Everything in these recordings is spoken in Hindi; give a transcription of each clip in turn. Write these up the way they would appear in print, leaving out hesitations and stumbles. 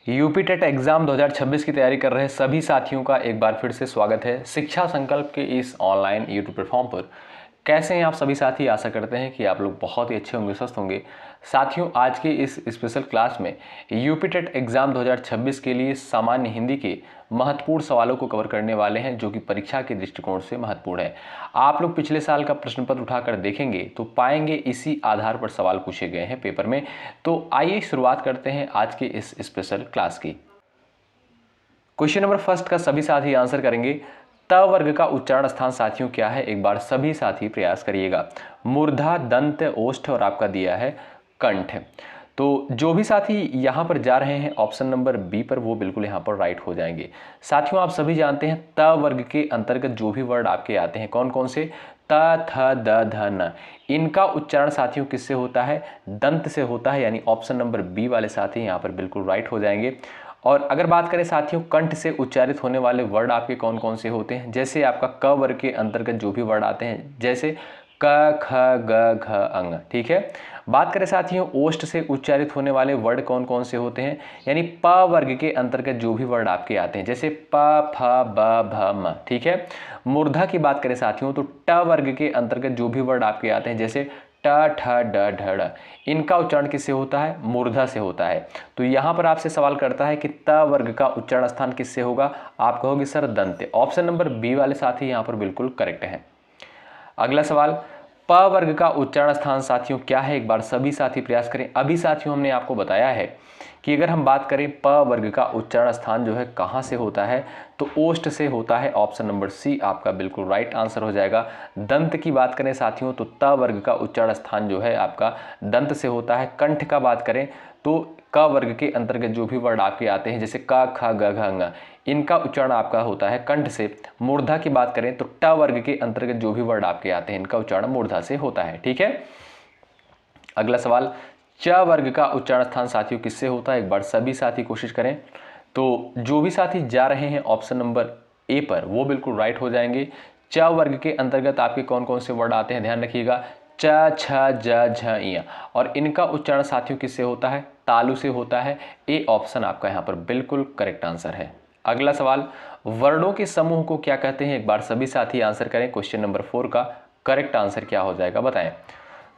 यूपी टेट एग्ज़ाम 2026 की तैयारी कर रहे सभी साथियों का एक बार फिर से स्वागत है शिक्षा संकल्प के इस ऑनलाइन यूट्यूब प्लेटफॉर्म पर। कैसे हैं आप सभी साथी? आशा करते हैं कि आप लोग बहुत ही अच्छे होंगे, स्वस्थ होंगे। साथियों, आज के इस स्पेशल क्लास में यूपी टेट एग्ज़ाम 2026 के लिए सामान्य हिंदी के महत्वपूर्ण सवालों को कवर करने वाले हैं, जो कि परीक्षा के दृष्टिकोण से महत्वपूर्ण है। आप लोग पिछले साल का प्रश्न पत्र उठाकर देखेंगे तो पाएंगे इसी आधार पर सवाल पूछे गए हैं पेपर में। तो आइए शुरुआत करते हैं आज के इस स्पेशल क्लास की। क्वेश्चन नंबर फर्स्ट का सभी साथी आंसर करेंगे। त वर्ग का उच्चारण स्थान साथियों क्या है? एक बार सभी साथी प्रयास करिएगा। मूर्धा, दंत, ओष्ठ और आपका दिया है कंठ। तो जो भी साथी यहाँ पर जा रहे हैं ऑप्शन नंबर बी पर, वो बिल्कुल यहाँ पर राइट हो जाएंगे। साथियों, आप सभी जानते हैं त वर्ग के अंतर्गत जो भी वर्ड आपके आते हैं कौन कौन से? त, थ, द, ध, न। इनका उच्चारण साथियों किससे होता है? दंत से होता है, यानी ऑप्शन नंबर बी वाले साथी यहाँ पर बिल्कुल राइट हो जाएंगे। और अगर बात करें साथियों, कंठ से उच्चारित होने वाले वर्ड आपके कौन कौन से होते हैं? जैसे आपका क वर्ग के अंतर्गत जो भी वर्ड आते हैं, जैसे क, ख, ग, घ, अंग। ठीक है। बात करें साथियों, ओष्ठ से उच्चारित होने वाले वर्ड कौन कौन से होते हैं? यानी प वर्ग के अंतर्गत जो भी वर्ड आपके आते हैं, जैसे प, फ, ब, भ, म। ठीक है। मूर्धा की बात करें साथियों, तो ट वर्ग के अंतर्गत जो भी वर्ड आपके आते हैं, जैसे ट, ठ, ड, ढ, ढ, इनका उच्चारण किससे होता है? मूर्धा से होता है। तो यहाँ पर आपसे सवाल करता है कि त वर्ग का उच्चारण स्थान किससे होगा? आप कहोगे सर दंत। ऑप्शन नंबर बी वाले साथी यहाँ पर बिल्कुल करेक्ट है। अगला सवाल, प वर्ग का उच्चारण स्थान साथियों क्या है? एक बार सभी साथी प्रयास करें। अभी साथियों हमने आपको बताया है कि अगर हम बात करें प वर्ग का उच्चारण स्थान जो है कहाँ से होता है, तो ओष्ठ से होता है। ऑप्शन नंबर सी आपका बिल्कुल राइट आंसर हो जाएगा। दंत की बात करें साथियों, तो त वर्ग का उच्चारण स्थान जो है आपका दंत से होता है। कंठ का बात करें तो क वर्ग के अंतर्गत जो भी वर्ड आपके आते हैं, जैसे क, ख, ग, घ, ng, इनका उच्चारण आपका होता है कंठ से। मूर्धा की बात करें तो ट वर्ग के अंतर्गत जो भी वर्ड आपके आते हैं, इनका उच्चारण मूर्धा से होता है। ठीक है। अगला सवाल, च वर्ग का उच्चारण स्थान साथियों किससे होता है? एक बार सभी साथी कोशिश करें। तो जो भी साथी जा रहे हैं ऑप्शन नंबर ए पर, वो बिल्कुल राइट हो जाएंगे। च वर्ग के अंतर्गत आपके कौन कौन से वर्ड आते हैं? ध्यान रखिएगा, च, छ, ज, झ, इ, और इनका उच्चारण साथियों किससे होता है? तालु से होता है। ए ऑप्शन आपका यहाँ पर बिल्कुल करेक्ट आंसर है। अगला सवाल, वर्णों के समूह को क्या कहते हैं? एक बार सभी साथी आंसर करें। क्वेश्चन नंबर 4 का करेक्ट आंसर क्या हो जाएगा बताएं।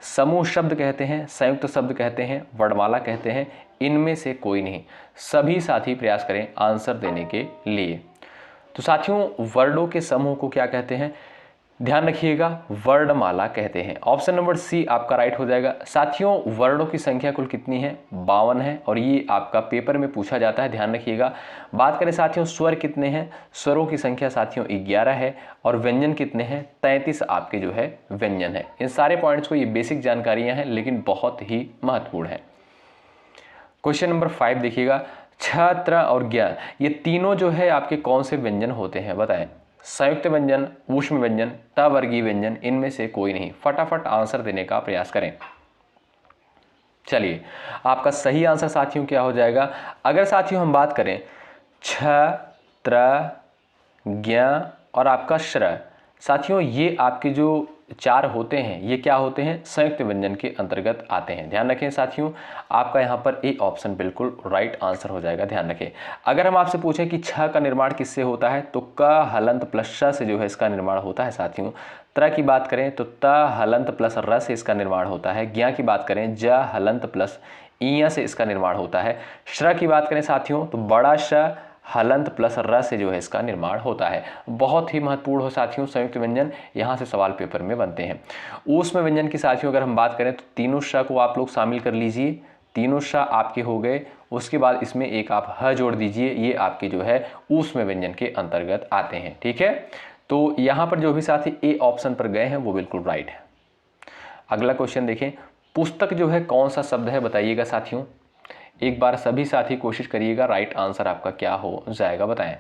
समूह शब्द कहते हैं, संयुक्त शब्द कहते हैं, वर्णमाला कहते हैं, इनमें से कोई नहीं। सभी साथी प्रयास करें आंसर देने के लिए। तो साथियों, वर्णों के समूह को क्या कहते हैं? ध्यान रखिएगा, वर्णमाला कहते हैं। ऑप्शन नंबर सी आपका राइट हो जाएगा। साथियों, वर्णों की संख्या कुल कितनी है? 52 है, और ये आपका पेपर में पूछा जाता है, ध्यान रखिएगा। बात करें साथियों, स्वर कितने हैं? स्वरों की संख्या साथियों 11 है, और व्यंजन कितने हैं? 33 आपके जो है व्यंजन है। इन सारे पॉइंट्स को, ये बेसिक जानकारियां हैं लेकिन बहुत ही महत्वपूर्ण है। क्वेश्चन नंबर 5 देखिएगा, छ, त्र और ज्ञ, ये तीनों जो है आपके कौन से व्यंजन होते हैं बताएं। संयुक्त व्यंजन, ऊष्म व्यंजन, तवर्गीय व्यंजन, इनमें से कोई नहीं। फटाफट आंसर देने का प्रयास करें। चलिए, आपका सही आंसर साथियों क्या हो जाएगा? अगर साथियों हम बात करें छ, त्र, ज्ञ और आपका श्र, साथियों ये आपके जो चार होते हैं, ये क्या होते हैं? संयुक्त व्यंजन के अंतर्गत आते हैं। ध्यान रखें साथियों, आपका यहाँ पर ए ऑप्शन बिल्कुल राइट आंसर हो जाएगा। ध्यान रखें। अगर हम आपसे पूछें कि छ का निर्माण किससे होता है, तो क हलंत प्लस श से जो है इसका निर्माण होता है साथियों। त्र की बात करें तो त हलंत प्लस र से इसका निर्माण होता है। ज्ञ की बात करें ज हलंत प्लस इ से इसका निर्माण होता है। श्र की बात करें साथियों तो बड़ा श हलंत प्लस र से जो है इसका निर्माण होता है। बहुत ही महत्वपूर्ण हो साथियों संयुक्त व्यंजन, यहाँ से सवाल पेपर में बनते हैं। ऊष्म व्यंजन की साथियों अगर हम बात करें तो तीनों श को आप लोग शामिल कर लीजिए। तीनों श आपके हो गए, उसके बाद इसमें एक आप ह जोड़ दीजिए, ये आपके जो है ऊष्म व्यंजन के अंतर्गत आते हैं। ठीक है। तो यहाँ पर जो भी साथी ए ऑप्शन पर गए हैं वो बिल्कुल राइट है। अगला क्वेश्चन देखें, पुस्तक जो है कौन सा शब्द है बताइएगा साथियों। एक बार सभी साथी कोशिश करिएगा, राइट आंसर आपका क्या हो जाएगा बताएं।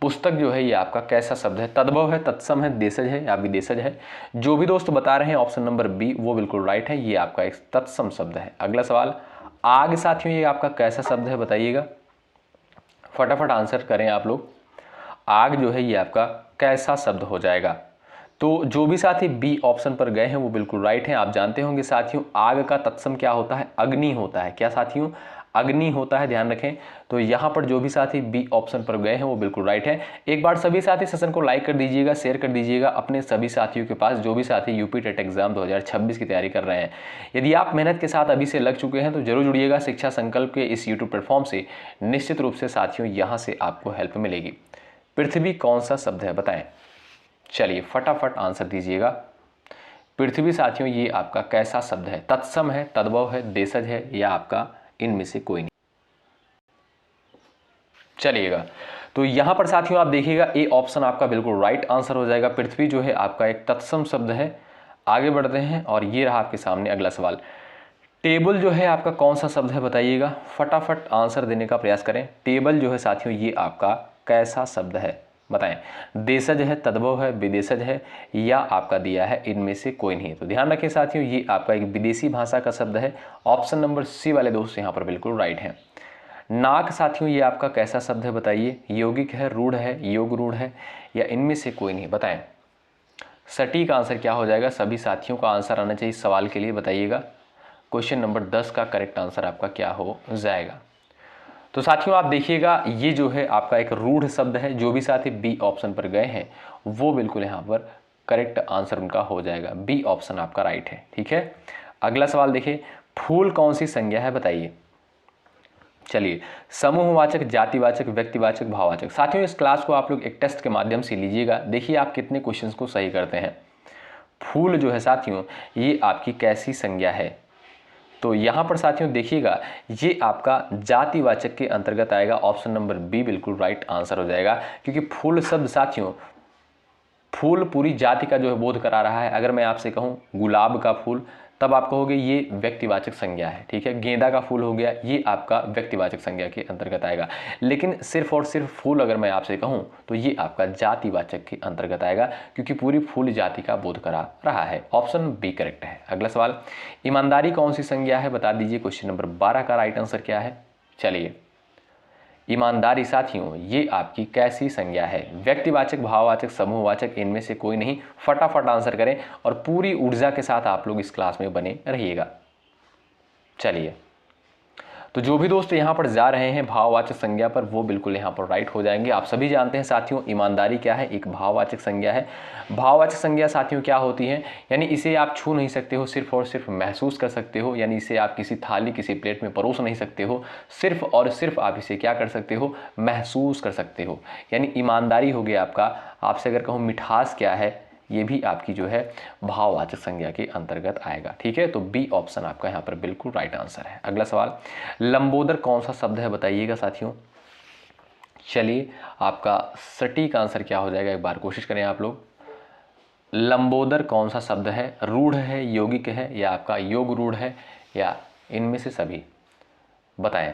पुस्तक जो है ये आपका कैसा शब्द है? तद्भव है, तत्सम है, देशज है या विदेशज है? जो भी दोस्त बता रहे हैं ऑप्शन नंबर बी वो बिल्कुल राइट है, ये आपका एक तत्सम शब्द है। अगला सवाल, आग साथियों ये आपका कैसा शब्द है बताइएगा। फटाफट आंसर करें आप लोग। आग जो है ये आपका कैसा शब्द हो जाएगा? तो जो भी साथी बी ऑप्शन पर गए हैं वो बिल्कुल राइट हैं। आप जानते होंगे साथियों आग का तत्सम क्या होता है? अग्नि होता है। क्या साथियों? अग्नि होता है, ध्यान रखें। तो यहाँ पर जो भी साथी बी ऑप्शन पर गए हैं वो बिल्कुल राइट है। एक बार सभी साथी सेशन को लाइक कर दीजिएगा, शेयर कर दीजिएगा अपने सभी साथियों के पास जो भी साथी यूपी टेट एग्जाम 2026 की तैयारी कर रहे हैं। यदि आप मेहनत के साथ अभी से लग चुके हैं तो जरूर जुड़िएगा शिक्षा संकल्प के इस यूट्यूब प्लेटफॉर्म से। निश्चित रूप से साथियों यहाँ से आपको हेल्प मिलेगी। पृथ्वी कौन सा शब्द है बताएं। चलिए फटाफट आंसर दीजिएगा। पृथ्वी साथियों ये आपका कैसा शब्द है? तत्सम है, तद्भव है, देशज है या आपका इनमें से कोई नहीं? चलिएगा तो यहां पर साथियों आप देखिएगा ए ऑप्शन आपका बिल्कुल राइट आंसर हो जाएगा। पृथ्वी जो है आपका एक तत्सम शब्द है। आगे बढ़ते हैं और ये रहा आपके सामने अगला सवाल। टेबल जो है आपका कौन सा शब्द है बताइएगा, फटाफट आंसर देने का प्रयास करें। टेबल जो है साथियों ये आपका कैसा शब्द है बताएं। देशज है, तद्भव है, विदेशज है या आपका दिया है इनमें से कोई नहीं? तो ध्यान रखें साथियों ये आपका एक विदेशी भाषा का शब्द है। ऑप्शन नंबर सी वाले दोस्त यहाँ पर बिल्कुल राइट है। नाक साथियों ये आपका कैसा शब्द है बताइए। यौगिक है, रूढ़ है, योग रूढ़ है या इनमें से कोई नहीं? बताएं। सटीक आंसर क्या हो जाएगा? सभी साथियों का आंसर आना चाहिए सवाल के लिए, बताइएगा। क्वेश्चन नंबर 10 का करेक्ट आंसर आपका क्या हो जाएगा? तो साथियों आप देखिएगा ये जो है आपका एक रूढ़ शब्द है। जो भी साथी बी ऑप्शन पर गए हैं वो बिल्कुल यहाँ पर करेक्ट आंसर उनका हो जाएगा। बी ऑप्शन आपका राइट है, ठीक है। अगला सवाल देखिए, फूल कौन सी संज्ञा है बताइए। चलिए समूहवाचक, जातिवाचक, व्यक्तिवाचक, भाववाचक। साथियों इस क्लास को आप लोग एक टेस्ट के माध्यम से लीजिएगा, देखिए आप कितने क्वेश्चंस को सही करते हैं। फूल जो है साथियों ये आपकी कैसी संज्ञा है? तो यहाँ पर साथियों देखिएगा ये आपका जातिवाचक के अंतर्गत आएगा। ऑप्शन नंबर बी बिल्कुल राइट आंसर हो जाएगा, क्योंकि फूल शब्द साथियों फूल पूरी जाति का जो है बोध करा रहा है। अगर मैं आपसे कहूँ गुलाब का फूल तब आप कहोगे ये व्यक्तिवाचक संज्ञा है, ठीक है। गेंदा का फूल हो गया ये आपका व्यक्तिवाचक संज्ञा के अंतर्गत आएगा। लेकिन सिर्फ और सिर्फ फूल अगर मैं आपसे कहूँ तो ये आपका जातिवाचक के अंतर्गत आएगा, क्योंकि पूरी फूल जाति का बोध करा रहा है। ऑप्शन बी करेक्ट है। अगला सवाल, ईमानदारी कौन सी संज्ञा है बता दीजिए। क्वेश्चन नंबर 12 का राइट आंसर क्या है? चलिए ईमानदारी साथियों ये आपकी कैसी संज्ञा है? व्यक्तिवाचक, भाववाचक, समूहवाचक, इनमें से कोई नहीं? फटाफट आंसर करें और पूरी ऊर्जा के साथ आप लोग इस क्लास में बने रहिएगा। चलिए तो जो भी दोस्त यहाँ पर जा रहे हैं भाववाचक संज्ञा पर वो बिल्कुल यहाँ पर राइट हो जाएंगे। आप सभी जानते हैं साथियों ईमानदारी क्या है, एक भाववाचक संज्ञा है। भाववाचक संज्ञा साथियों क्या होती है, यानी इसे आप छू नहीं सकते हो, सिर्फ और सिर्फ महसूस कर सकते हो। यानी इसे आप किसी थाली किसी प्लेट में परोस नहीं सकते हो, सिर्फ और सिर्फ आप इसे क्या कर सकते हो, महसूस कर सकते हो। यानी ईमानदारी हो गया आपका। आपसे अगर कहूँ मिठास क्या है, ये भी आपकी जो है भाववाचक संज्ञा के अंतर्गत आएगा, ठीक है। तो बी ऑप्शन आपका यहाँ पर बिल्कुल राइट आंसर है। अगला सवाल, लंबोदर कौन सा शब्द है बताइएगा साथियों। चलिए आपका सटीक आंसर क्या हो जाएगा, एक बार कोशिश करें आप लोग। लंबोदर कौन सा शब्द है? रूढ़ है, यौगिक है या आपका योग रूढ़ है या इनमें से सभी? बताएं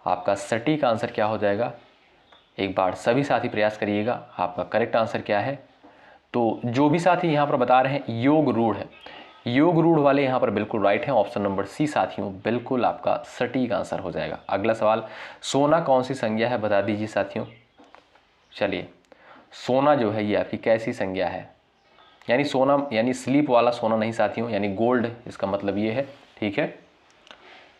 आपका सटीक आंसर क्या हो जाएगा। एक बार सभी साथी प्रयास करिएगा, आपका करेक्ट आंसर क्या है। तो जो भी साथी यहाँ पर बता रहे हैं योग रूढ़ है, योग रूढ़ वाले यहाँ पर बिल्कुल राइट हैं। ऑप्शन नंबर सी साथियों बिल्कुल आपका सटीक आंसर हो जाएगा। अगला सवाल, सोना कौन सी संज्ञा है बता दीजिए साथियों। चलिए सोना जो है ये आपकी कैसी संज्ञा है? यानी सोना यानी स्लीप वाला सोना नहीं साथियों, यानी गोल्ड, इसका मतलब ये है, ठीक है।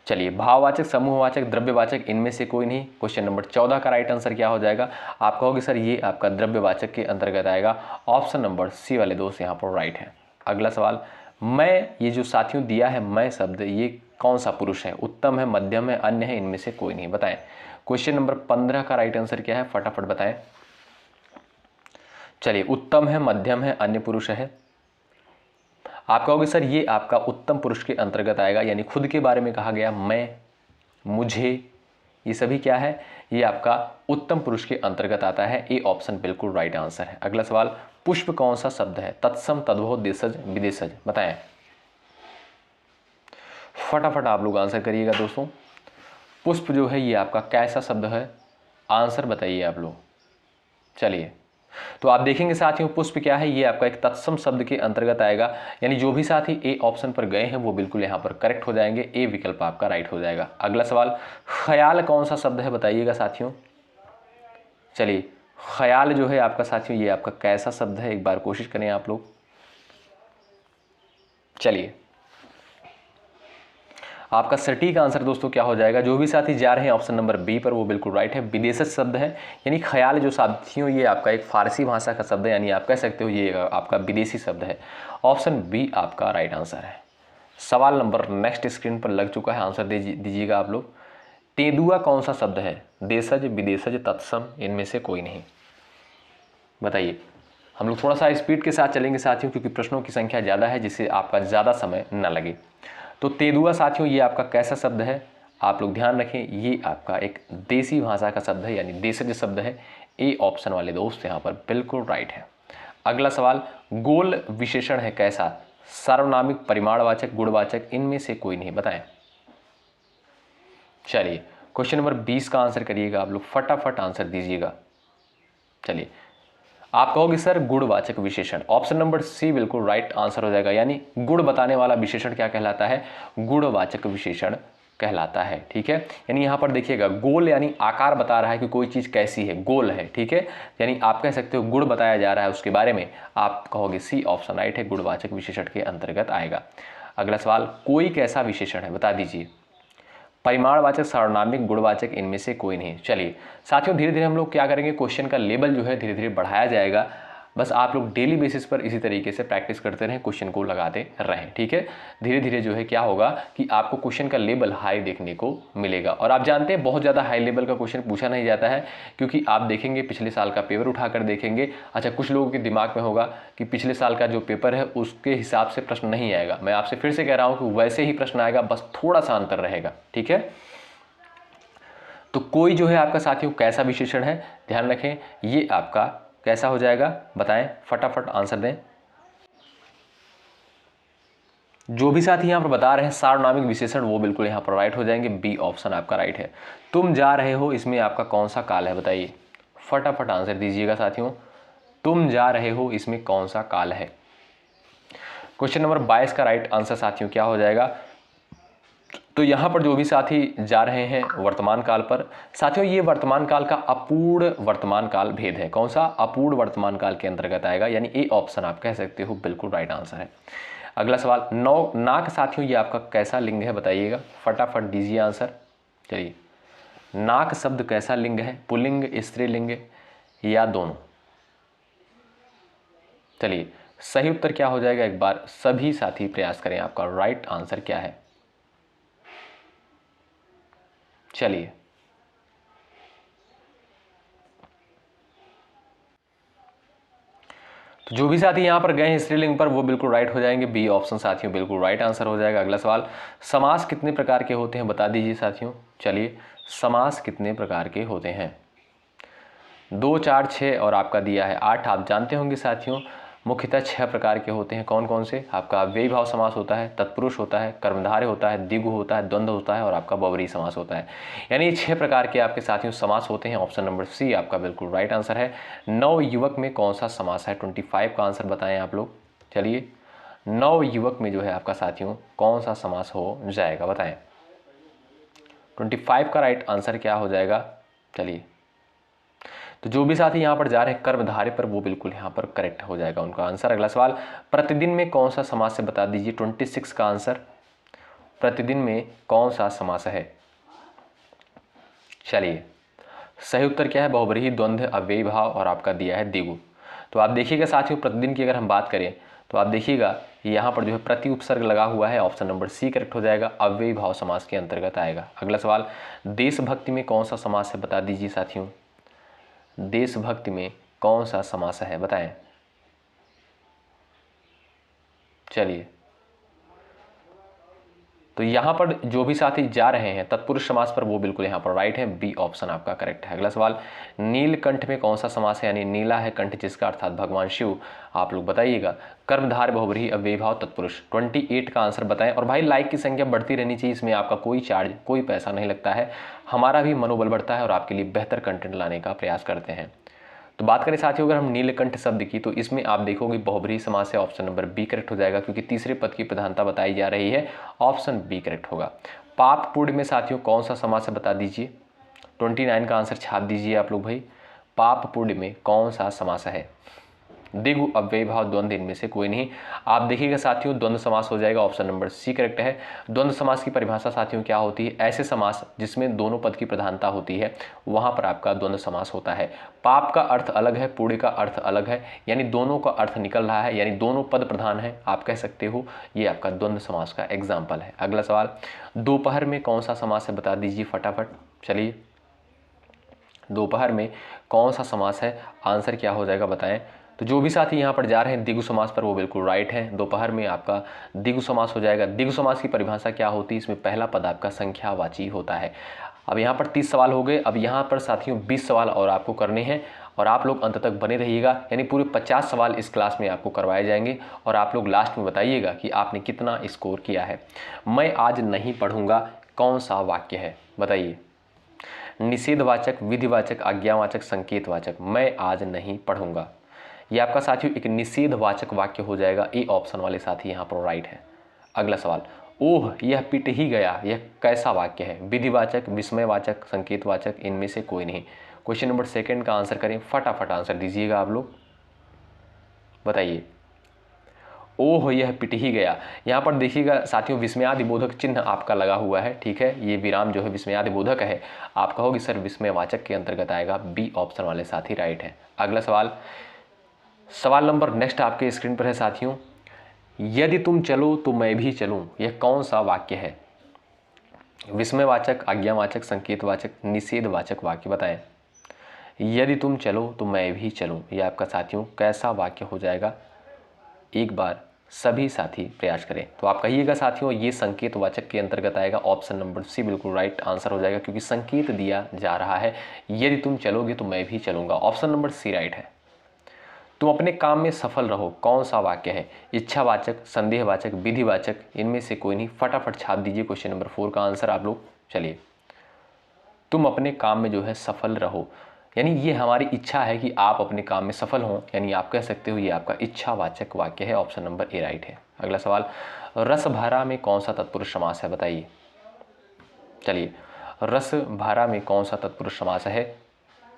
चलिए भाववाचक, समूहवाचक, द्रव्यवाचक, इनमें से कोई नहीं? क्वेश्चन नंबर 14 का राइट आंसर क्या हो जाएगा? आप कहोगे सर ये आपका द्रव्यवाचक के अंतर्गत आएगा। ऑप्शन नंबर सी वाले दोस्त यहाँ पर राइट है। अगला सवाल, मैं, ये जो साथियों दिया है मैं शब्द, ये कौन सा पुरुष है? उत्तम है, मध्यम है, अन्य है, इनमें से कोई नहीं? बताएं। क्वेश्चन नंबर 15 का राइट आंसर क्या है, फटाफट बताएं। चलिए उत्तम है, मध्यम है, अन्य पुरुष है। आप कहोगे सर ये आपका उत्तम पुरुष के अंतर्गत आएगा, यानी खुद के बारे में कहा गया मैं, मुझे, ये सभी क्या है, ये आपका उत्तम पुरुष के अंतर्गत आता है। ए ऑप्शन बिल्कुल राइट आंसर है। अगला सवाल, पुष्प कौन सा शब्द है? तत्सम, तद्भव, देशज, विदेशज? बताएं फटाफट आप लोग आंसर करिएगा दोस्तों। पुष्प जो है ये आपका कैसा शब्द है? आंसर बताइए आप लोग। चलिए तो आप देखेंगे साथियों पुष्प क्या है, ये आपका एक तत्सम शब्द के अंतर्गत आएगा। यानी जो भी साथी ए ऑप्शन पर गए हैं वो बिल्कुल यहाँ पर करेक्ट हो जाएंगे। ए विकल्प आपका राइट हो जाएगा। अगला सवाल, ख्याल कौन सा शब्द है बताइएगा साथियों। चलिए ख्याल जो है आपका साथियों ये आपका कैसा शब्द है, एक बार कोशिश करें आप लोग। चलिए आपका सटीक आंसर दोस्तों क्या हो जाएगा, जो भी साथी जा रहे हैं ऑप्शन नंबर बी पर वो बिल्कुल राइट है। विदेशज शब्द है यानी ख्याल जो साथियों ये आपका एक फारसी भाषा का शब्द है, यानी आप कह सकते हो ये आपका विदेशी शब्द है। ऑप्शन बी आपका राइट आंसर है। सवाल नंबर नेक्स्ट स्क्रीन पर लग चुका है, आंसर दीजिएगा आप लोग। तेंदुआ कौन सा शब्द है, देशज, विदेशज, तत्सम, इनमें से कोई नहीं, बताइए। हम लोग थोड़ा सा स्पीड के साथ चलेंगे साथियों, क्योंकि प्रश्नों की संख्या ज़्यादा है जिससे आपका ज़्यादा समय न लगे। तो तेंदुआ साथियों ये आपका कैसा शब्द है, आप लोग ध्यान रखें, ये आपका एक देसी भाषा का शब्द है यानी देशज शब्द है। ए ऑप्शन वाले दोस्त यहाँ पर बिल्कुल राइट है। अगला सवाल, गोल विशेषण है कैसा, सार्वनामिक, परिमाणवाचक, गुणवाचक, इनमें से कोई नहीं, बताएं। चलिए क्वेश्चन नंबर 20 का आंसर करिएगा आप लोग, फटाफट आंसर दीजिएगा। चलिए आप कहोगे सर गुणवाचक विशेषण, ऑप्शन नंबर सी बिल्कुल राइट आंसर हो जाएगा। यानी गुण बताने वाला विशेषण क्या कहलाता है, गुणवाचक विशेषण कहलाता है। ठीक है, यानी यहाँ पर देखिएगा गोल यानी आकार बता रहा है कि कोई चीज़ कैसी है, गोल है। ठीक है, यानी आप कह सकते हो गुण बताया जा रहा है उसके बारे में, आप कहोगे सी ऑप्शन राइट है, गुणवाचक विशेषण के अंतर्गत आएगा। अगला सवाल, कोई कैसा विशेषण है, बता दीजिए। परिमाणवाचक, सार्वनामिक, गुणवाचक, इनमें से कोई नहीं। चलिए साथियों धीरे धीरे हम लोग क्या करेंगे, क्वेश्चन का लेवल जो है धीरे धीरे बढ़ाया जाएगा। बस आप लोग डेली बेसिस पर इसी तरीके से प्रैक्टिस करते रहें, क्वेश्चन को लगाते रहें। ठीक है, धीरे धीरे जो है क्या होगा कि आपको क्वेश्चन का लेवल हाई देखने को मिलेगा। और आप जानते हैं बहुत ज़्यादा हाई लेवल का क्वेश्चन पूछा नहीं जाता है, क्योंकि आप देखेंगे पिछले साल का पेपर उठाकर देखेंगे। अच्छा, कुछ लोगों के दिमाग में होगा कि पिछले साल का जो पेपर है उसके हिसाब से प्रश्न नहीं आएगा। मैं आपसे फिर से कह रहा हूँ कि वैसे ही प्रश्न आएगा, बस थोड़ा सा अंतर रहेगा। ठीक है, तो कोई जो है आपका साथियों कैसा विशेषण है, ध्यान रखें, ये आपका कैसा हो जाएगा, बताएं, फटाफट आंसर दें। जो भी साथी यहाँ पर बता रहे हैं सार्वनामिक विशेषण, वो बिल्कुल यहाँ पर राइट हो जाएंगे, बी ऑप्शन आपका राइट है। तुम जा रहे हो, इसमें आपका कौन सा काल है, बताइए, फटाफट आंसर दीजिएगा साथियों। तुम जा रहे हो, इसमें कौन सा काल है। क्वेश्चन नंबर 22 का राइट आंसर साथियों क्या हो जाएगा, तो यहाँ पर जो भी साथी जा रहे हैं वर्तमान काल पर, साथियों ये वर्तमान काल का अपूर्ण वर्तमान काल भेद है। कौन सा, अपूर्ण वर्तमान काल के अंतर्गत आएगा, यानी ए ऑप्शन आप कह सकते हो बिल्कुल राइट आंसर है। अगला सवाल, नौ नाक साथियों ये आपका कैसा लिंग है, बताइएगा, फटाफट दीजिए आंसर। चलिए, नाक शब्द कैसा लिंग है, पुल्लिंग, स्त्रीलिंग या दोनों। चलिए सही उत्तर क्या हो जाएगा, एक बार सभी साथी प्रयास करें, आपका राइट आंसर क्या है। चलिए तो जो भी साथी यहां पर गए हैं स्त्रीलिंग पर वो बिल्कुल राइट हो जाएंगे, बी ऑप्शन साथियों बिल्कुल राइट आंसर हो जाएगा। अगला सवाल, समास कितने प्रकार के होते हैं, बता दीजिए साथियों। चलिए, समास कितने प्रकार के होते हैं, 2, 4, 6 और आपका दिया है 8। आप जानते होंगे साथियों मुख्यतः 6 प्रकार के होते हैं। कौन कौन से, आपका अव्ययी भाव समास होता है, तत्पुरुष होता है, कर्मधारय होता है, द्विगु होता है, द्वंद्व होता है और आपका बहुब्रीहि समास होता है। यानी ये 6 प्रकार के आपके साथियों समास होते हैं। ऑप्शन नंबर सी आपका बिल्कुल राइट आंसर है। नवयुवक में कौन सा समास है, 25 का आंसर बताएं आप लोग। चलिए, नवयुवक में जो है आपका साथियों कौन सा समास हो जाएगा, बताएं। 25 का राइट आंसर क्या हो जाएगा। चलिए, तो जो भी साथी यहाँ पर जा रहे हैं कर्मधारय पर वो बिल्कुल यहाँ पर करेक्ट हो जाएगा उनका आंसर। अगला सवाल, प्रतिदिन में कौन सा समास है, बता दीजिए। 26 का आंसर, प्रतिदिन में कौन सा समास है। चलिए, सही उत्तर क्या है, बहुब्रीहि, द्वंद्व, अव्ययी भाव और आपका दिया है द्विगु। तो आप देखिएगा साथियों प्रतिदिन की अगर हम बात करें तो आप देखिएगा यहाँ पर जो है प्रति उपसर्ग लगा हुआ है, ऑप्शन नंबर सी करेक्ट हो जाएगा, अव्ययी भाव समास के अंतर्गत आएगा। अगला सवाल, देशभक्ति में कौन सा समास है, बता दीजिए साथियों। देशभक्ति में कौन सा समास है, बताएं। चलिए, तो यहां पर जो भी साथी जा रहे हैं तत्पुरुष समास पर वो बिल्कुल यहां पर राइट है, बी ऑप्शन आपका करेक्ट है। अगला सवाल, नीलकंठ में कौन सा समास है, यानी नीला है कंठ जिसका अर्थात भगवान शिव, आप लोग बताइएगा। कर्मधारय, बहुब्रीहि, अव्ययी भाव, तत्पुरुष। 28 का आंसर बताएं। और भाई लाइक की संख्या बढ़ती रहनी चाहिए, इसमें आपका कोई चार्ज, कोई पैसा नहीं लगता है, हमारा भी मनोबल बढ़ता है और आपके लिए बेहतर कंटेंट लाने का प्रयास करते हैं। तो बात करें साथियों अगर हम नीलकंठ शब्द की, तो इसमें आप देखोगे बहुब्रीहि समास है, ऑप्शन नंबर बी करेक्ट हो जाएगा, क्योंकि तीसरे पद की प्रधानता बताई जा रही है, ऑप्शन बी करेक्ट होगा। पाप पुण्य में साथियों कौन सा समास है, बता दीजिए। 29 का आंसर छाप दीजिए आप लोग भाई, पाप पुण्य में कौन सा समास है। द्विगु, अव्ययी भाव, द्वंद्व, इनमें से कोई नहीं। आप देखिएगा साथियों, द्वंद्व समास हो जाएगा, ऑप्शन नंबर सी करेक्ट है। द्वंद्व समास की परिभाषा साथियों क्या होती है? ऐसे समास जिसमें दोनों पद की प्रधानता होती है, वहां पर आपका द्वंद्व समास होता है। पाप का अर्थ अलग है, पुण्य का अर्थ अलग है, यानी दोनों का अर्थ निकल रहा है, यानी दोनों पद प्रधान है, आप कह सकते हो ये आपका द्वंद्व समास का एग्जाम्पल है। अगला सवाल, दोपहर में कौन सा समास है? बता दीजिए फटाफट। चलिए, दोपहर में कौन सा समास है? आंसर क्या हो जाएगा बताएं। तो जो भी साथी यहाँ पर जा रहे हैं द्विगु समास पर, वो बिल्कुल राइट है। दोपहर में आपका द्विगु समास हो जाएगा। द्विगु समास की परिभाषा क्या होती है? इसमें पहला पद आपका संख्यावाची होता है। अब यहाँ पर 30 सवाल हो गए। अब यहाँ पर साथियों 20 सवाल और आपको करने हैं, और आप लोग अंत तक बने रहिएगा, यानी पूरे 50 सवाल इस क्लास में आपको करवाए जाएंगे, और आप लोग लास्ट में बताइएगा कि आपने कितना स्कोर किया है। मैं आज नहीं पढ़ूंगा कौन सा वाक्य है? बताइए। निषेधवाचक, विधिवाचक, आज्ञावाचक, संकेतवाचक। मैं आज नहीं पढ़ूंगा, ये आपका साथियों एक निषेधवाचक वाक्य हो जाएगा। ए ऑप्शन वाले साथी यहाँ पर राइट है। अगला सवाल, ओह यह पिट ही गया, यह कैसा वाक्य है? विधिवाचक, विस्मयवाचक, संकेतवाचक, इनमें से कोई नहीं। क्वेश्चन नंबर 2 का आंसर करें, फटाफट आंसर दीजिएगा आप लोग, बताइए। ओह यह पिट ही गया, यहाँ पर देखिएगा साथियों विस्मयादिबोधक चिन्ह आपका लगा हुआ है, ठीक है। ये विराम जो है विस्मयादिबोधक है। आप कहोगे सर विस्मयवाचक के अंतर्गत आएगा, बी ऑप्शन वाले साथी राइट है। अगला सवाल, सवाल नंबर नेक्स्ट आपके स्क्रीन पर है साथियों, यदि तुम चलो तो मैं भी चलूं, यह कौन सा वाक्य है? विस्मयवाचक, आज्ञावाचक, संकेतवाचक, निषेधवाचक वाक्य बताएं। यदि तुम चलो तो मैं भी चलूं, यह आपका साथियों कैसा वाक्य हो जाएगा? एक बार सभी साथी प्रयास करें। तो आप कहिएगा साथियों ये संकेतवाचक के अंतर्गत आएगा, ऑप्शन नंबर सी बिल्कुल राइट आंसर हो जाएगा, क्योंकि संकेत दिया जा रहा है, यदि तुम चलोगे तो मैं भी चलूंगा, ऑप्शन नंबर सी राइट है। तुम अपने काम में सफल रहो, कौन सा वाक्य है? इच्छावाचक, संदेहवाचक, विधिवाचक, इनमें से कोई नहीं। फटाफट छाप दीजिए क्वेश्चन नंबर 4 का आंसर आप लोग। चलिए, तुम अपने काम में जो है सफल रहो, यानी ये हमारी इच्छा है कि आप अपने काम में सफल हों, यानी आप कह सकते हो ये आपका इच्छावाचक वाक्य है, ऑप्शन नंबर ए राइट है। अगला सवाल, रस भरा में कौन सा तत्पुरुष समास है? बताइए। चलिए, रस भरा में कौन सा तत्पुरुष समास है?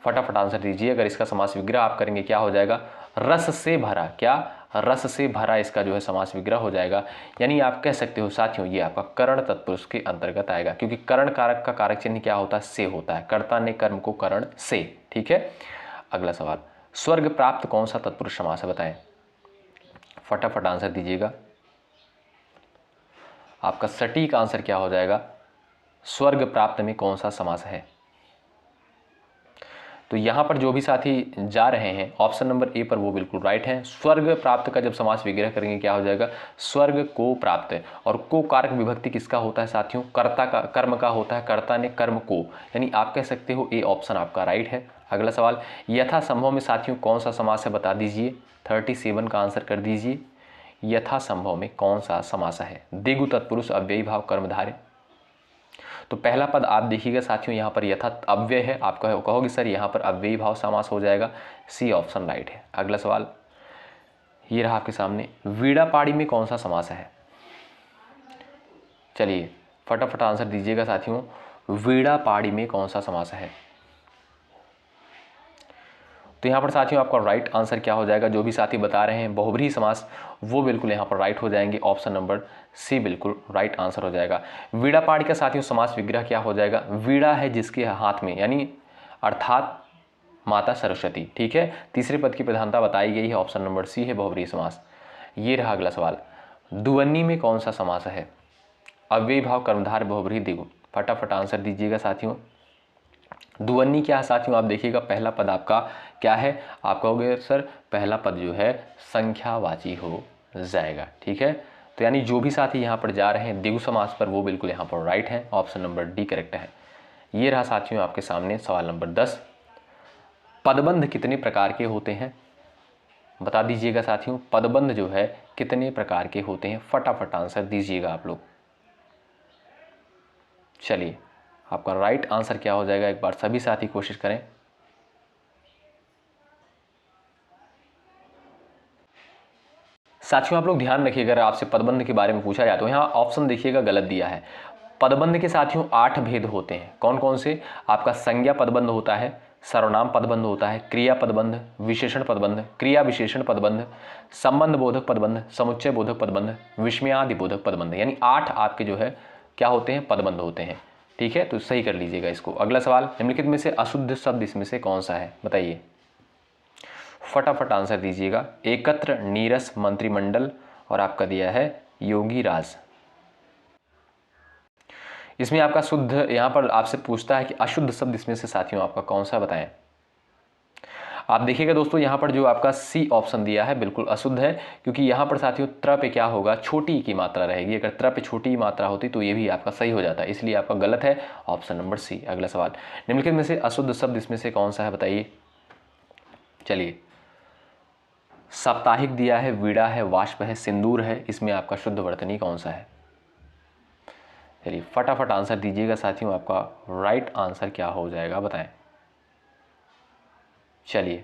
फटाफट आंसर दीजिए। अगर इसका समास विग्रह आप करेंगे क्या हो जाएगा? रस से भरा। क्या? रस से भरा इसका जो है समास विग्रह हो जाएगा, यानी आप कह सकते हो साथियों ये आपका करण तत्पुरुष के अंतर्गत आएगा, क्योंकि करण कारक का कारक चिन्ह क्या होता है? से होता है। कर्ता ने कर्म को करण से, ठीक है। अगला सवाल, स्वर्ग प्राप्त कौन सा तत्पुरुष समास है? बताएं, फटाफट आंसर दीजिएगा। आपका सटीक आंसर क्या हो जाएगा? स्वर्ग प्राप्त में कौन सा समास है? तो यहाँ पर जो भी साथी जा रहे हैं ऑप्शन नंबर ए पर, वो बिल्कुल राइट है। स्वर्ग प्राप्त का जब समास विग्रह करेंगे क्या हो जाएगा? स्वर्ग को प्राप्त। और को कारक विभक्ति किसका होता है साथियों? कर्ता का, कर्म का होता है, कर्ता ने कर्म को, यानी आप कह सकते हो ए ऑप्शन आपका राइट है। अगला सवाल, यथासंभव में साथियों कौन सा समास है? बता दीजिए। 37 का आंसर कर दीजिए। यथासंभव में कौन सा समास है? द्विगु तत्पुरुष, अव्ययी भाव, कर्मधारय। तो पहला पद आप देखिएगा साथियों यहाँ पर यथा अव्यय है, आप कहोगे सर यहाँ पर अव्ययी भाव समास हो जाएगा, सी ऑप्शन राइट है। अगला सवाल ये रहा आपके सामने, वीणा पाड़ी में कौन सा समास है? चलिए फटाफट आंसर दीजिएगा साथियों, वीणा पाड़ी में कौन सा समास है? तो यहाँ पर साथियों आपका राइट आंसर क्या हो जाएगा? जो भी साथी बता रहे हैं बहुब्रीहि समास, वो बिल्कुल यहाँ पर राइट हो जाएंगे, ऑप्शन नंबर सी बिल्कुल राइट आंसर हो जाएगा। वीणा पाड़ी का साथियों समास विग्रह क्या हो जाएगा? वीणा है जिसके हाथ में, यानी अर्थात माता सरस्वती, ठीक है। तीसरे पद की प्रधानता बताई गई है, ऑप्शन नंबर सी है बहुब्रीहि समास। ये रहा अगला सवाल, दुवन्नी में कौन सा समास है? अव्ययी भाव, कर्मधारय, बहुब्रीहि, द्विगु। फटाफट आंसर दीजिएगा साथियों। दुवन्नी क्या है साथियों? आप देखिएगा पहला पद आपका क्या है? आप कहोगे सर पहला पद जो है संख्यावाची हो जाएगा, ठीक है। तो यानी जो भी साथी यहाँ पर जा रहे हैं द्विगु समास पर, वो बिल्कुल यहाँ पर राइट है, ऑप्शन नंबर डी करेक्ट है। ये रहा साथियों आपके सामने सवाल नंबर 10, पदबंध कितने प्रकार के होते हैं? बता दीजिएगा साथियों, पदबंध जो है कितने प्रकार के होते हैं? फटाफट आंसर दीजिएगा आप लोग। चलिए आपका राइट आंसर क्या हो जाएगा? एक बार सभी साथी कोशिश करें। साथियों आप लोग ध्यान रखिए, अगर आपसे पदबंध के बारे में पूछा जाए तो यहाँ ऑप्शन देखिएगा गलत दिया है। पदबंध के साथियों 8 भेद होते हैं। कौन कौन से? आपका संज्ञा पदबंध होता है, सर्वनाम पदबंध होता है, क्रिया पदबंध, विशेषण पदबंध, क्रिया विशेषण पदबंध, संबंध बोधक पदबंध, समुच्चय बोधक पदबंध, विस्मयादि बोधक पदबंध, यानी 8 आपके जो है क्या होते हैं, पदबंध होते हैं। ठीक है, तो सही कर लीजिएगा इसको। अगला सवाल, निम्नलिखित में से अशुद्ध शब्द इसमें से कौन सा है, बताइए, फटाफट आंसर दीजिएगा। एकत्र, नीरस, मंत्रिमंडल और आपका दिया है योगी राज। इसमें आपका शुद्ध, यहां पर आपसे पूछता है कि अशुद्ध शब्द इसमें से साथियों आपका कौन सा बताएं। आप देखिएगा दोस्तों, यहां पर जो आपका सी ऑप्शन दिया है बिल्कुल अशुद्ध है, क्योंकि यहां पर साथियों त्र पे क्या होगा, छोटी की मात्रा रहेगी। अगर त्र पे छोटी मात्रा होती तो ये भी आपका सही हो जाता है, इसलिए आपका गलत है ऑप्शन नंबर सी। अगला सवाल, निम्नलिखित में से अशुद्ध शब्द इसमें से कौन सा है, बताइए। चलिए, साप्ताहिक दिया है, वीड़ा है, वाष्प है, सिंदूर है, इसमें आपका शुद्ध वर्तनी कौन सा है। चलिए फटाफट आंसर दीजिएगा साथियों, आपका राइट आंसर क्या हो जाएगा बताएं। चलिए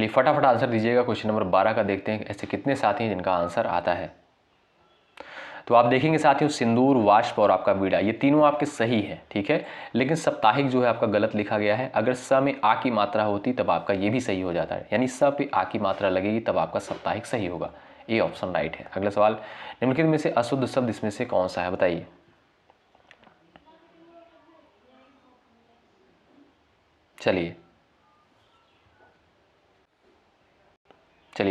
फटाफट आंसर दीजिएगा। क्वेश्चन नंबर 12 का देखते हैं ऐसे कितने साथी हैं जिनका आंसर आता है। तो आप देखेंगे साथियों, सिंदूर, वाष्प और आपका वीड़ा, ये तीनों आपके सही है, ठीक है, लेकिन साप्ताहिक जो है आपका गलत लिखा गया है। अगर स में आ की मात्रा होती तब आपका ये भी सही हो जाता है, यानी स पे आ की मात्रा लगेगी तब आपका साप्ताहिक सही होगा। ये ऑप्शन राइट है। अगला सवाल, निम्नलिखित में से अशुद्ध शब्द इसमें से कौन सा है, बताइए। चलिए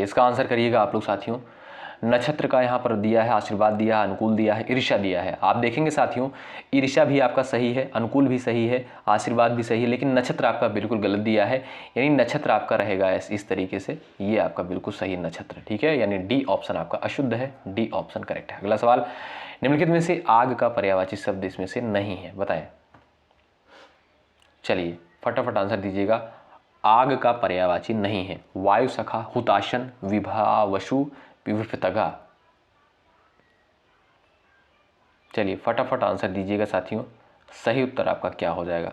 इसका आंसर करिएगा आप लोग साथियों। नक्षत्र का यहाँ पर दिया है, आशीर्वाद दिया है, अनुकूल दिया है, ईर्ष्या दिया है। आप देखेंगे साथियों, ईर्ष्या भी आपका सही है, अनुकूल भी सही है, आशीर्वाद भी सही है, लेकिन नक्षत्र आपका बिल्कुल गलत दिया है, यानी नक्षत्र आपका रहेगा इस तरीके से, ये आपका बिल्कुल सही नक्षत्र, ठीक है, यानी डी ऑप्शन आपका अशुद्ध है, डी ऑप्शन करेक्ट है। अगला सवाल, निम्नलिखित में से आग का पर्यायवाची शब्द इसमें से नहीं है, बताएं। चलिए फटाफट आंसर दीजिएगा। आग का पर्यायवाची नहीं है, वायु सखा, हुताशन, विभावशु, विविधतगा। चलिए फटाफट आंसर दीजिएगा साथियों, सही उत्तर आपका क्या हो जाएगा।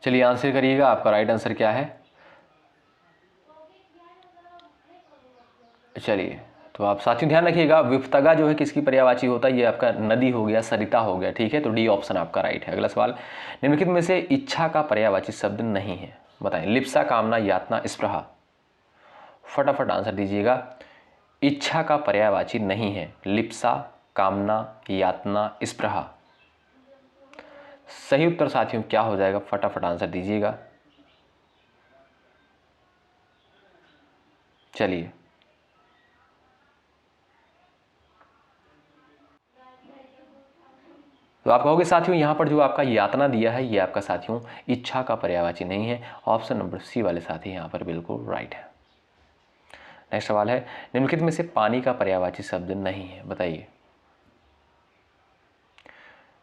चलिए आंसर करिएगा, आपका राइट आंसर क्या है। चलिए तो आप साथियों ध्यान रखिएगा, विपतगा जो है किसकी पर्यायवाची होता है, ये आपका नदी हो गया, सरिता हो गया, ठीक है, तो डी ऑप्शन आपका राइट है। अगला सवाल, निम्नलिखित में से इच्छा का पर्यायवाची शब्द नहीं है, बताएं। लिप्सा, कामना, यातना, स्पृहा। फटाफट आंसर दीजिएगा। इच्छा का पर्यायवाची नहीं है, लिप्सा, कामना, यातना, स्पृहा। सही उत्तर साथियों क्या हो जाएगा, फटाफट आंसर दीजिएगा। चलिए तो आप कहोगे साथियों यहाँ पर जो आपका यातना दिया है ये आपका साथियों इच्छा का पर्यायवाची नहीं है, ऑप्शन नंबर सी वाले साथी यहाँ पर बिल्कुल राइट है। नेक्स्ट सवाल है, निम्नलिखित में से पानी का पर्यायवाची शब्द नहीं है, बताइए।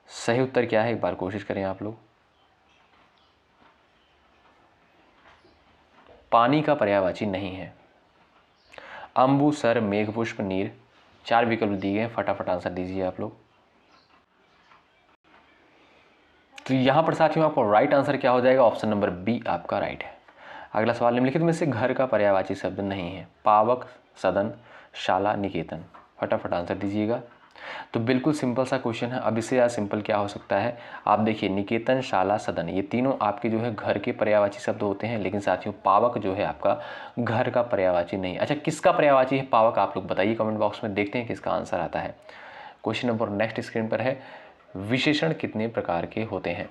सही उत्तर क्या है, एक बार कोशिश करें आप लोग। पानी का पर्यायवाची नहीं है। अम्बु, सर, मेघ, पुष्प, नीर, 4 विकल्प दिए हैं, फटाफट आंसर दीजिए आप लोग। तो यहाँ पर साथियों आपको राइट आंसर क्या हो जाएगा, ऑप्शन नंबर बी आपका राइट है। अगला सवाल, निम्नलिखित में से घर का पर्यायवाची शब्द नहीं है। पावक, सदन, शाला, निकेतन। फटाफट आंसर दीजिएगा। तो बिल्कुल सिंपल सा क्वेश्चन है, अब इससे ज़्यादा सिंपल क्या हो सकता है। आप देखिए, निकेतन, शाला, सदन, ये तीनों आपके जो है घर के पर्यायवाची शब्द होते हैं, लेकिन साथियों पावक जो है आपका घर का पर्यायवाची नहीं। अच्छा, किसका पर्यायवाची है पावक, आप लोग बताइए कमेंट बॉक्स में, देखते हैं किसका आंसर आता है। क्वेश्चन नंबर नेक्स्ट स्क्रीन पर है, विशेषण कितने प्रकार के होते हैं,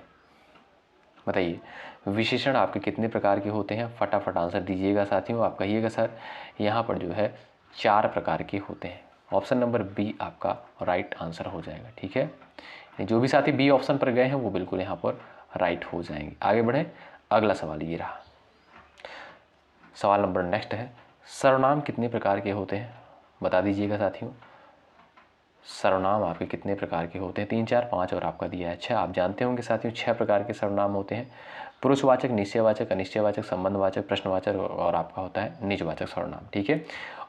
बताइए। विशेषण आपके कितने प्रकार के होते हैं, फटाफट आंसर दीजिएगा साथियों। आप कहिएगा सर यहाँ पर जो है 4 प्रकार के होते हैं, ऑप्शन नंबर बी आपका राइट आंसर हो जाएगा, ठीक है। जो भी साथी बी ऑप्शन पर गए हैं वो बिल्कुल यहाँ पर राइट हो जाएंगे। आगे बढ़ें, अगला सवाल ये रहा। सवाल नंबर नेक्स्ट है, सर्वनाम कितने प्रकार के होते हैं, बता दीजिएगा साथियों। सर्वनाम आपके कितने प्रकार के होते हैं, 3, 4, 5 और आपका दिया है 6। आप जानते होंगे साथियों 6 प्रकार के सर्वनाम होते हैं। पुरुषवाचक, निश्चयवाचक, अनिश्चयवाचक, संबंधवाचक, प्रश्नवाचक और आपका होता है निजवाचक सर्वनाम, ठीक है।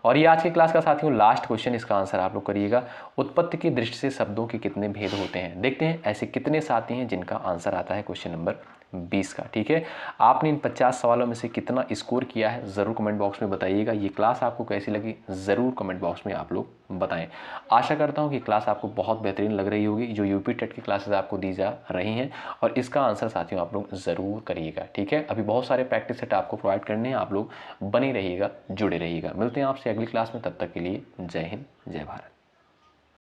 और ये आज की क्लास का साथियों लास्ट क्वेश्चन, इसका आंसर आप लोग करिएगा। उत्पत्ति की दृष्टि से शब्दों के कितने भेद होते हैं, देखते हैं ऐसे कितने साथी हैं जिनका आंसर आता है क्वेश्चन नंबर 20 का। ठीक है, आपने इन 50 सवालों में से कितना स्कोर किया है ज़रूर कमेंट बॉक्स में बताइएगा। ये क्लास आपको कैसी लगी ज़रूर कमेंट बॉक्स में आप लोग बताएं। आशा करता हूँ कि क्लास आपको बहुत बेहतरीन लग रही होगी, जो यूपी टेट की क्लासेस आपको दी जा रही हैं, और इसका आंसर साथियों आप लोग ज़रूर करिएगा। ठीक है, अभी बहुत सारे प्रैक्टिस सेट आपको प्रोवाइड करने हैं, आप लोग बने रहिएगा, जुड़े रहिएगा। मिलते हैं आपसे अगली क्लास में, तब तक के लिए जय हिंद, जय भारत।